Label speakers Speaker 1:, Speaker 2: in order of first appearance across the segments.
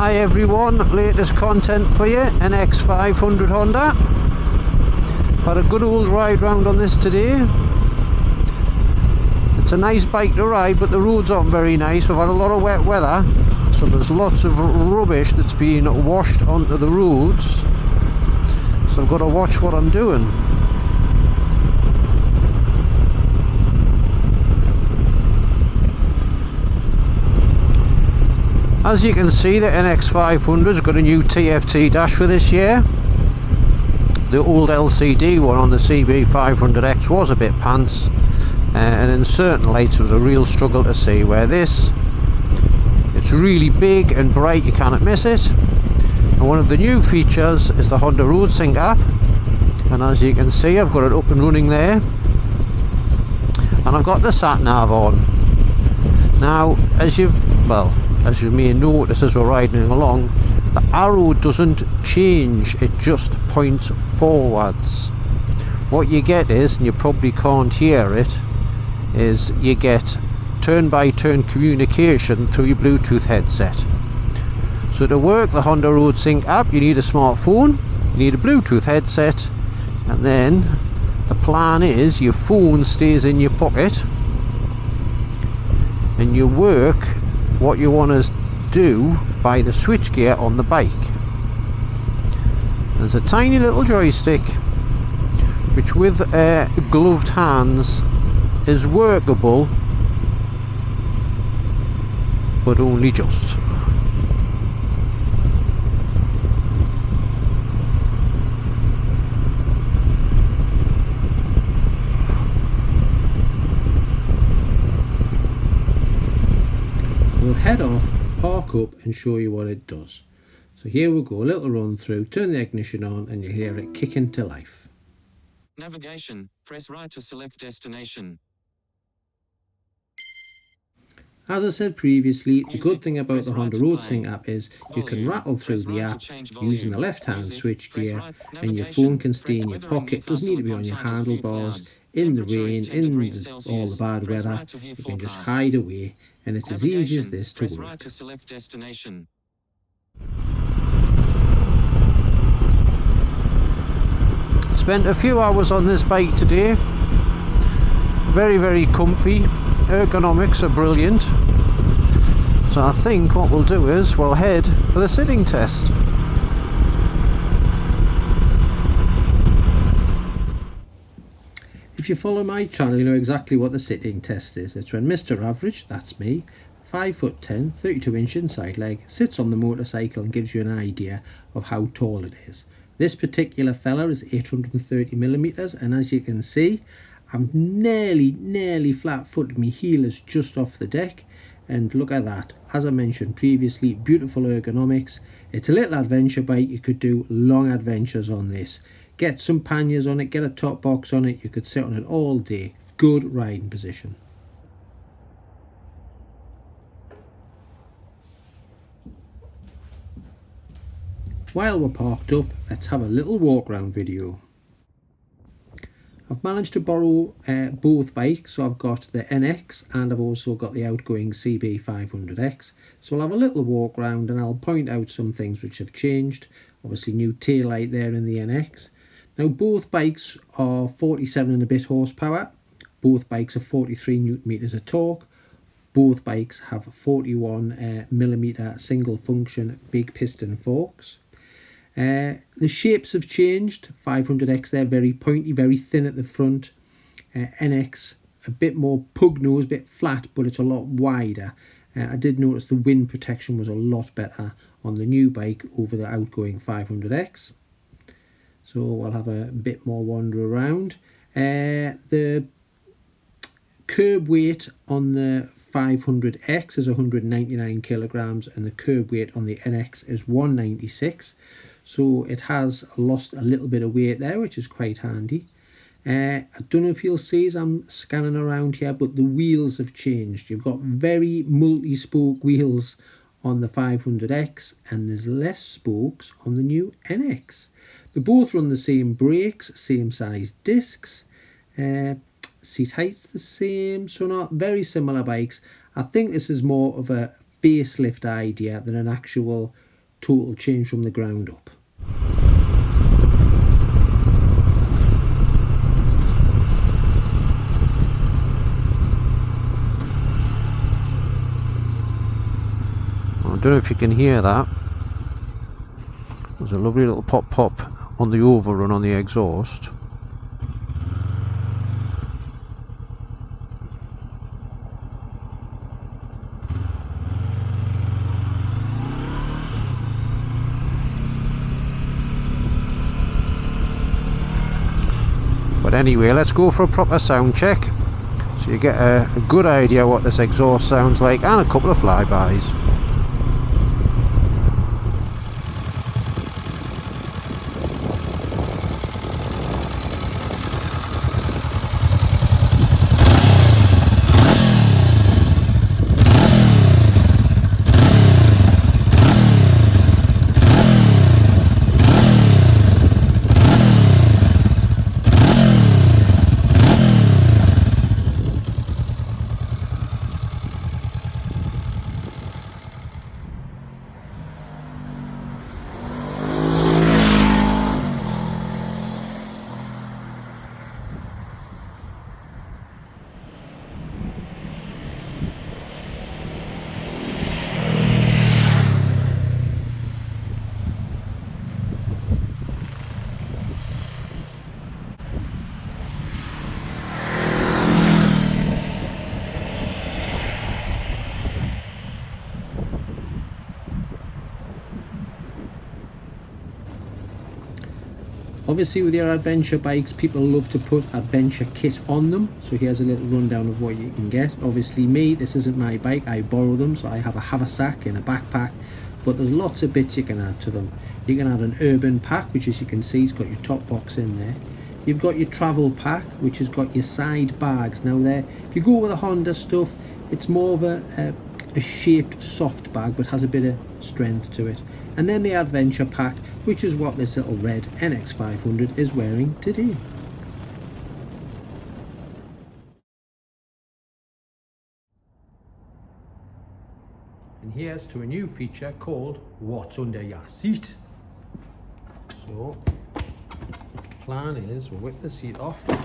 Speaker 1: Hi everyone, latest content for you, NX500 Honda. Had a good old ride round on this today. It's a nice bike to ride, but the roads aren't very nice. We've had a lot of wet weather, so there's lots of rubbish that's been washed onto the roads. So I've got to watch what I'm doing. As you can see, the NX500's got a new TFT dash for this year. The old LCD one on the CB500X was a bit pants, and in certain lights it was a real struggle to see, where this, it's really big and bright, you cannot miss it. And one of the new features is the Honda Road Sync app, and as you can see I've got it up and running there, and I've got the sat nav on. Now as you may notice as we're riding along, the arrow doesn't change, it just points forwards. What you get is, and you probably can't hear it, is you get turn-by-turn communication through your Bluetooth headset. So to work the Honda Road Sync app, you need a smartphone, you need a Bluetooth headset, and then the plan is your phone stays in your pocket and you work what you want to do by the switchgear on the bike. There's a tiny little joystick which with gloved hands is workable, but only just. We'll head off, park up and show you what it does. So here we go, a little run through, turn the ignition on and you hear it kick into life.
Speaker 2: Navigation, press right to select destination.
Speaker 1: As I said previously, the good thing about the Honda Road Sync app is you can rattle through the app using the left hand switch gear, and your phone can stay in your pocket, doesn't need to be on your handlebars, in the rain, all the bad weather, you can just hide away, and it's as easy as this to work. Spent a few hours on this bike today, very comfy, ergonomics are brilliant, so I think what we'll do is we'll head for the sitting test. If you follow my channel, you know exactly what the sitting test is. It's when Mr. Average, that's me, 5'10", 32 inch inside leg, sits on the motorcycle and gives you an idea of how tall it is. This particular fella is 830mm, and as you can see, I'm nearly flat-footed. My heel is just off the deck, and look at that. As I mentioned previously, beautiful ergonomics. It's a little adventure bike. You could do long adventures on this. Get some panniers on it, get a top box on it, you could sit on it all day. Good riding position. While we're parked up, let's have a little walk around video. I've managed to borrow both bikes, so I've got the NX and I've also got the outgoing CB500X. So I'll have a little walk around and I'll point out some things which have changed. Obviously new tail light there in the NX. Now both bikes are 47 and a bit horsepower. Both bikes are 43 Newton meters of torque. Both bikes have 41mm single function big piston forks. The shapes have changed. 500X there, very pointy, very thin at the front. NX a bit more pug nose, a bit flat, but it's a lot wider. I did notice the wind protection was a lot better on the new bike over the outgoing 500X. So we'll have a bit more wander around. The curb weight on the 500X is 199 kilograms and the curb weight on the NX is 196. So it has lost a little bit of weight there, which is quite handy. I don't know if you'll see as I'm scanning around here, but the wheels have changed. You've got very multi-spoke wheels on the 500X and there's less spokes on the new NX. They both run the same brakes, same size discs, seat height's the same, so not very similar bikes. I think this is more of a facelift idea than an actual total change from the ground up.
Speaker 3: I don't know if you can hear that. There's a lovely little pop pop on the overrun on the exhaust. But anyway, let's go for a proper sound check so you get a good idea what this exhaust sounds like and a couple of flybys.
Speaker 1: Obviously with your adventure bikes, people love to put adventure kit on them, so here's a little rundown of what you can get. Obviously me, this isn't my bike, I borrow them, so I have a haversack and a backpack, but there's lots of bits you can add to them. You can add an urban pack, which as you can see, it's got your top box in there. You've got your travel pack, which has got your side bags. Now there, if you go with the Honda stuff, it's more of a shaped soft bag, but has a bit of strength to it. And then the adventure pack, which is what this little red NX500 is wearing today. And here's to a new feature called What's Under Your Seat. So the plan is we'll whip the seat off, we'll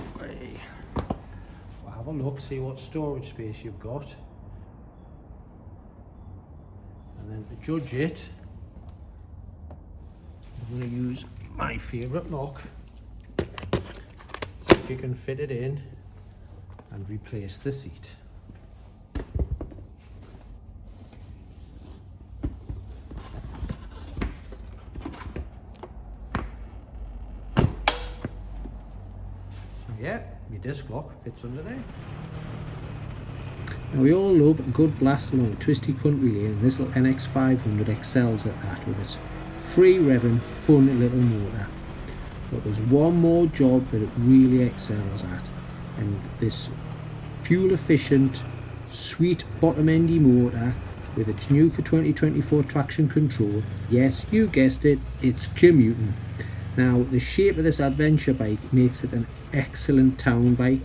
Speaker 1: have a look, see what storage space you've got, and then to judge it, I'm going to use my favourite lock, see if you can fit it in and replace the seat. So yeah, your disc lock fits under there. Now we all love a good blast along a twisty country lane, and this little NX500 excels at that with its free revving, fun little motor. But there's one more job that it really excels at, and this fuel efficient, sweet bottom endy motor with its new for 2024 traction control, yes, you guessed it, it's commuting. Now the shape of this adventure bike makes it an excellent town bike.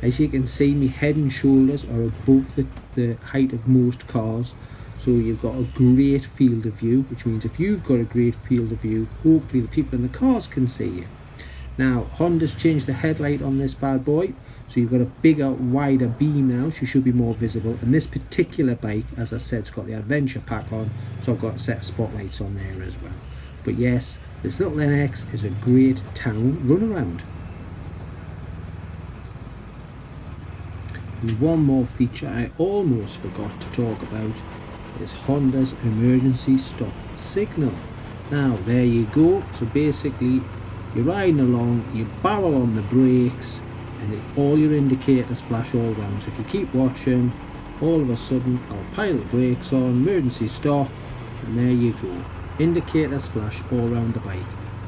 Speaker 1: As you can see, my head and shoulders are above the height of most cars, so you've got a great field of view, which means if you've got a great field of view, hopefully the people in the cars can see you. Now Honda's changed the headlight on this bad boy, so you've got a bigger, wider beam now, so you should be more visible. And this particular bike, as I said, it's got the adventure pack on, so I've got a set of spotlights on there as well. But yes, this little NX is a great town runaround. And one more feature I almost forgot to talk about is Honda's emergency stop signal. Now there you go, so basically you're riding along, you barrel on the brakes and all your indicators flash all round. So if you keep watching, all of a sudden I'll pile the brakes on, emergency stop, and there you go, indicators flash all round the bike.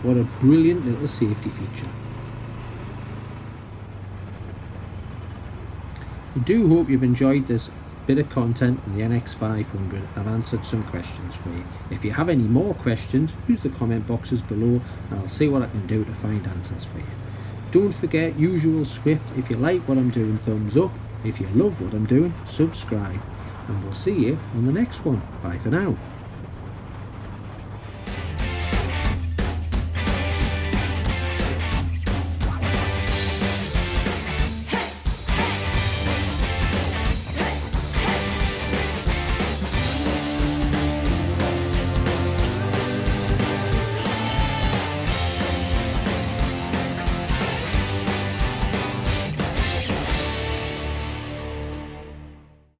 Speaker 1: What a brilliant little safety feature. I do hope you've enjoyed this bit of content on the NX500. I've answered some questions for you. If you have any more questions, use the comment boxes below and I'll see what I can do to find answers for you. Don't forget, usual script, if you like what I'm doing, thumbs up. If you love what I'm doing, subscribe. And we'll see you on the next one. Bye for now.